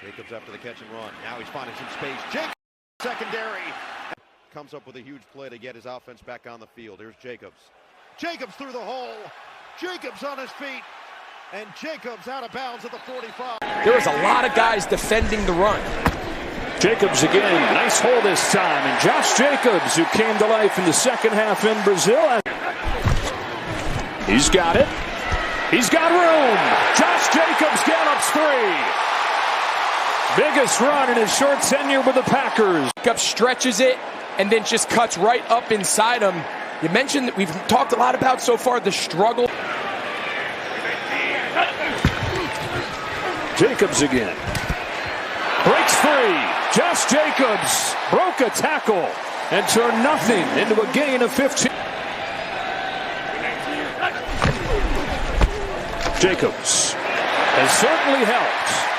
Jacobs after the catch and run. Now he's finding some space. Jacobs, secondary. Comes up with a huge play to get his offense back on the field. Here's Jacobs. Jacobs through the hole. Jacobs on his feet. And Jacobs out of bounds at the 45. There was a lot of guys defending the run. Jacobs again. Nice hole this time. And Josh Jacobs, who came to life in the second half in Brazil. He's got it. He's got room. Josh Jacobs gallops three. Biggest run in his short tenure with the Packers. Jacobs stretches it and then just cuts right up inside him. You mentioned that we've talked a lot about so far the struggle. Jacobs again. Breaks free. Josh Jacobs broke a tackle and turned nothing into a gain of 15. Jacobs has certainly helped.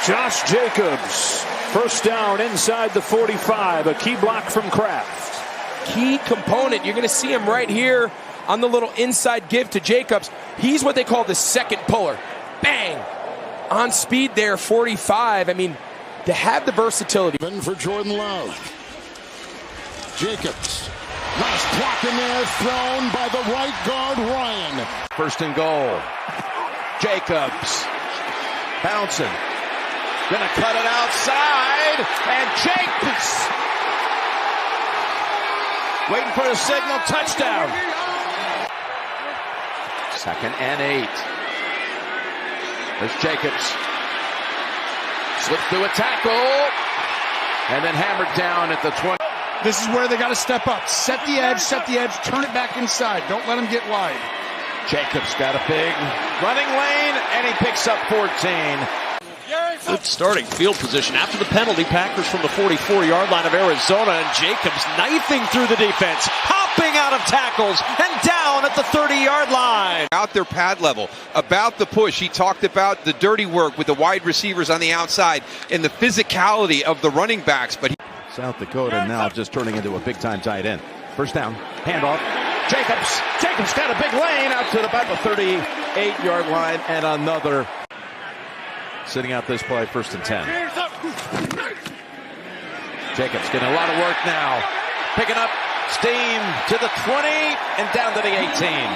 Josh Jacobs, first down inside the 45, a key block from Kraft. Key component. You're going to see him right here on the little inside give to Jacobs. He's what they call the second puller. Bang! On speed there, 45. I mean, to have the versatility. For Jordan Love. Jacobs. Nice block in there, thrown by the right guard, Ryan. First and goal. Jacobs. Bouncing. Gonna cut it outside. And Jacobs. Waiting for the signal. Touchdown. 2nd and 8. There's Jacobs. Slips through a tackle. And then hammered down at the 20. This is where they got to step up. Set the edge, turn it back inside. Don't let them get wide. Jacobs got a big running lane, and he picks up 14. Good starting field position after the penalty. Packers from the 44-yard line of Arizona, and Jacobs knifing through the defense, hopping out of tackles, and down at the 30-yard line. Out their pad level, about the push. He talked about the dirty work with the wide receivers on the outside and the physicality of the running backs. But South Dakota now just turning into a big-time tight end. First down, handoff. Jacobs got a big lane out to about the 38-yard line, and another. Sitting out this play, 1st and 10. Jacobs getting a lot of work now. Picking up steam to the 20 and down to the 18.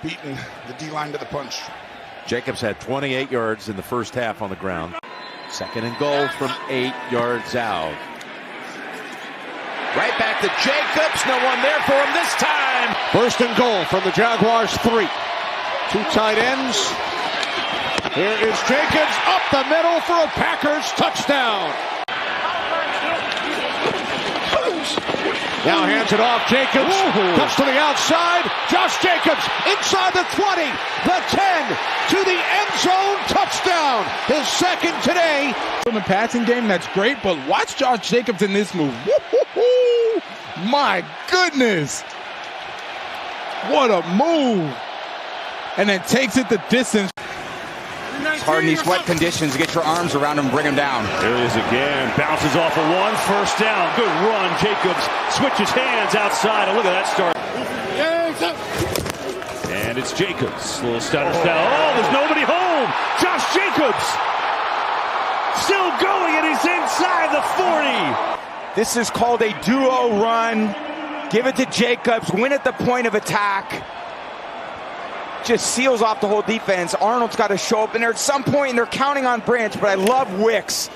Beating the D-line to the punch. Jacobs had 28 yards in the first half on the ground. 2nd and goal from 8 yards out. Right back to Jacobs. No one there for him this time. 1st and goal from the Jaguars 3. 2 tight ends. Here is Jacobs up the middle for a Packers touchdown. Now hands it off. Jacobs cuts to the outside. Josh Jacobs inside the 20, the 10, to the end zone. Touchdown. His 2nd today. In the passing game, that's great, but watch Josh Jacobs in this move. Woo-hoo-hoo. My goodness. What a move. And then takes it the distance. It's hard in these wet conditions to get your arms around him and bring him down. There it is again. Bounces off of one. First down. Good run. Jacobs switches hands outside. And look at that start. And it's Jacobs. Little stutter style. Oh, there's nobody home. Josh Jacobs. Still going, and he's inside the 40. This is called a duo run. Give it to Jacobs. Win at the point of attack. Just seals off the whole defense. Arnold's got to show up in there at some point, and they're counting on Branch, but I love Wicks.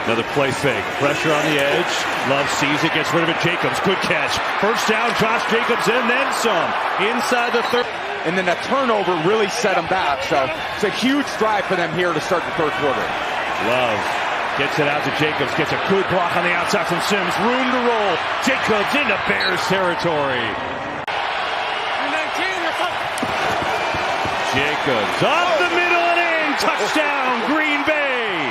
Another play fake. Pressure on the edge. Love sees it, gets rid of it. Jacobs, good catch. First down, Josh Jacobs, and then some. Inside the 3rd. And then a turnover really set them back. So it's a huge drive for them here to start the 3rd quarter. Love gets it out to Jacobs. Gets a good block on the outside from Sims. Room to roll. Jacobs into Bears territory. Jacobs up the middle and in. Touchdown, Green Bay.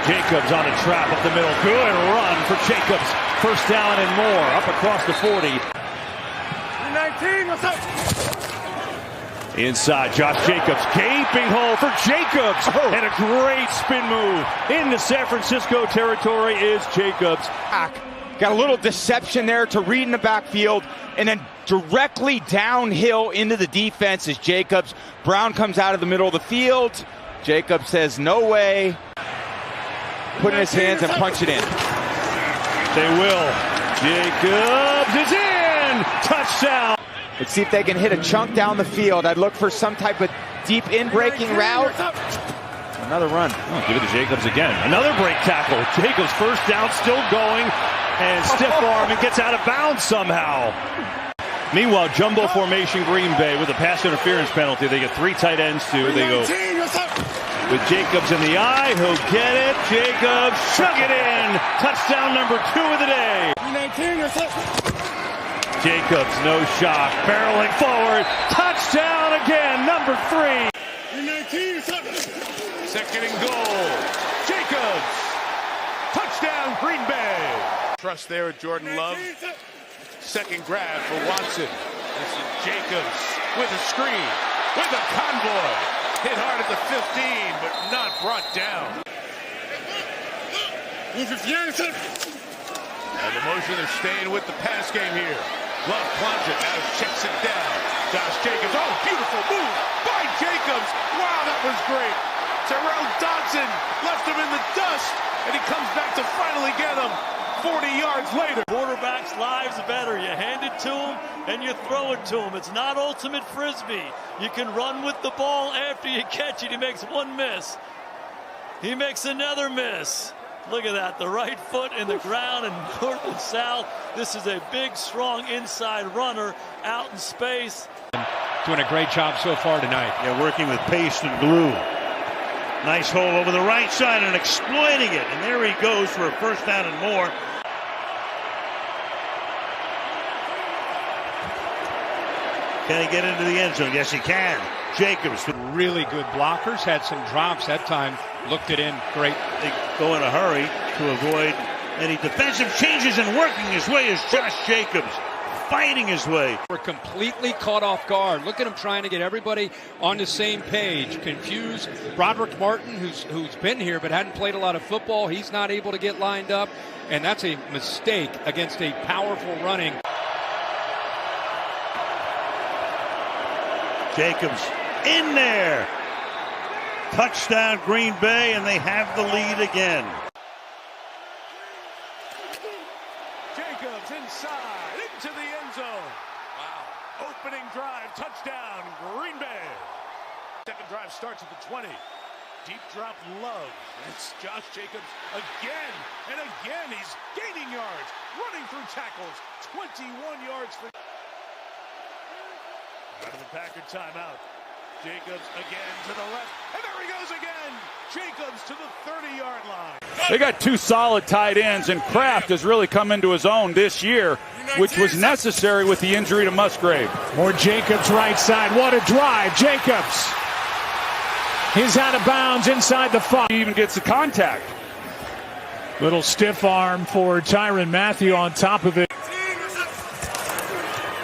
Jacobs on a trap up the middle. Good run for Jacobs. First down and more. Up across the 40. 19, what's up? Inside, Josh Jacobs. Gaping hole for Jacobs. And a great spin move. Into San Francisco territory is Jacobs. Got a little deception there to read in the backfield, and then directly downhill into the defense as Jacobs. Brown comes out of the middle of the field. Jacobs says, no way. Put in his hands and punch it in. They will. Jacobs is in! Touchdown! Let's see if they can hit a chunk down the field. I'd look for some type of deep in-breaking route. Another run. Oh, give it to Jacobs again. Another break tackle. Jacobs first down, still going, and stiff arm and gets out of bounds somehow. Meanwhile, jumbo formation Green Bay with a pass interference penalty. They get 3 tight ends too. They go with Jacobs in the eye. He'll get it. Jacobs, chug it in. Touchdown number 2 of the day. Jacobs, no shock, barreling forward. Touchdown again, number 3. 2nd and goal. Jacobs. Touchdown, Green Bay. Trust there at Jordan Love. 2nd grab for Watson. This is Jacobs with a screen, with a convoy. Hit hard at the 15, but not brought down. And the motion is staying with the pass game here. Love plunges, now checks it down. Josh Jacobs, oh, beautiful move by Jacobs. Wow, that was great. Terrell Dodson left him in the dust, and he comes back to finally get him 40 yards later. Quarterback's lives better. You hand it to him and you throw it to him. It's not ultimate frisbee. You can run with the ball after you catch it. He makes one miss. He makes another miss. Look at that, the right foot in the ground and north and south. This is a big, strong inside runner out in space. Doing a great job so far tonight. Yeah, working with paste and glue. Nice hole over the right side and exploiting it. And there he goes for a first down and more. Can he get into the end zone? Yes, he can. Jacobs. Really good blockers. Had some drops that time. Looked it in. Great. They go in a hurry to avoid any defensive changes, and working his way is Josh Jacobs. Fighting his way. We're completely caught off guard. Look at him trying to get everybody on the same page. Confused. Broderick Martin, who's been here but hadn't played a lot of football, he's not able to get lined up, and that's a mistake against a powerful running. Jacobs in there. Touchdown Green Bay, and they have the lead again. Jacobs inside, into the end zone. Wow. Opening drive, touchdown, Green Bay. 2nd drive starts at the 20. Deep drop, Love. It's Josh Jacobs again and again. He's gaining yards, running through tackles. 21 yards for... Out of the Packer timeout. Jacobs again to the left, and there he goes again. Jacobs to the 30-yard line. They got 2 solid tight ends, and Kraft has really come into his own this year, which was necessary with the injury to Musgrave. More Jacobs right side. What a drive. Jacobs. He's out of bounds inside the 5. He even gets the contact. Little stiff arm for Tyrann Mathieu on top of it.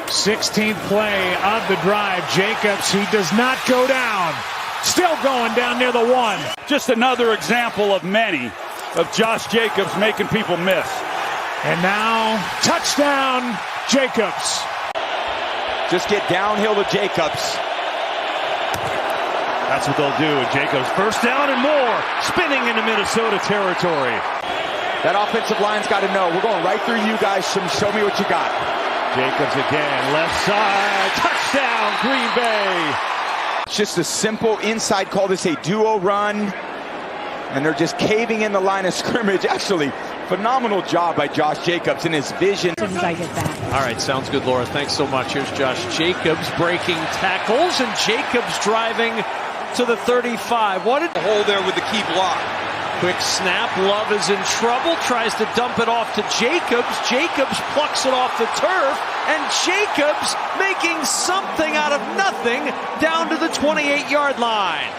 16th play of the drive. Jacobs, he does not go down. Still going down near the 1. Just another example of many of Josh Jacobs making people miss. And now, touchdown, Jacobs. Just get downhill to Jacobs. That's what they'll do. And Jacobs first down and more, spinning into Minnesota territory. That offensive line's got to know, we're going right through you guys. Show me what you got. Jacobs again, left side, touchdown, Green Bay. It's just a simple inside call. This a duo run, and they're just caving in the line of scrimmage. Actually, phenomenal job by Josh Jacobs in his vision. All right, sounds good, Laura. Thanks so much. Here's Josh Jacobs breaking tackles, and Jacobs driving to the 35. What a hole there with the key block. Quick snap. Love is in trouble. Tries to dump it off to Jacobs. Jacobs plucks it off the turf. And Jacobs making something out of nothing down to the 28-yard line.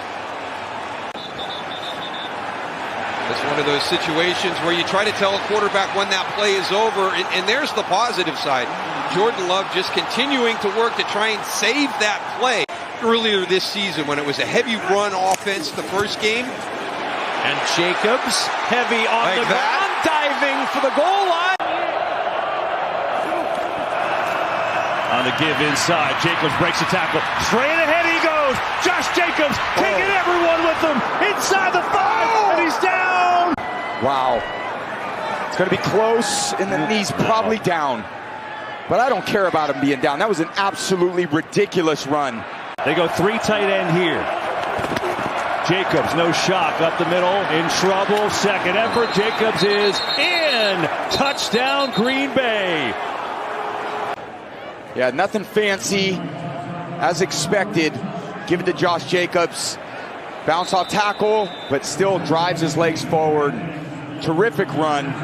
It's one of those situations where you try to tell a quarterback when that play is over. And there's the positive side. Jordan Love just continuing to work to try and save that play. Earlier this season when it was a heavy run offense the first game. And Jacobs, heavy on the ground, diving for the goal line. On the give inside, Jacobs breaks the tackle. Straight ahead he goes. Josh Jacobs taking everyone with him inside the 5, and he's down. Wow. It's going to be close, and the knee's probably down. But I don't care about him being down. That was an absolutely ridiculous run. They go 3 tight end here. Jacobs, no shock, up the middle, in trouble. Second effort, Jacobs is in. Touchdown, Green Bay. Yeah, nothing fancy, as expected. Give it to Josh Jacobs. Bounce off tackle, but still drives his legs forward. Terrific run.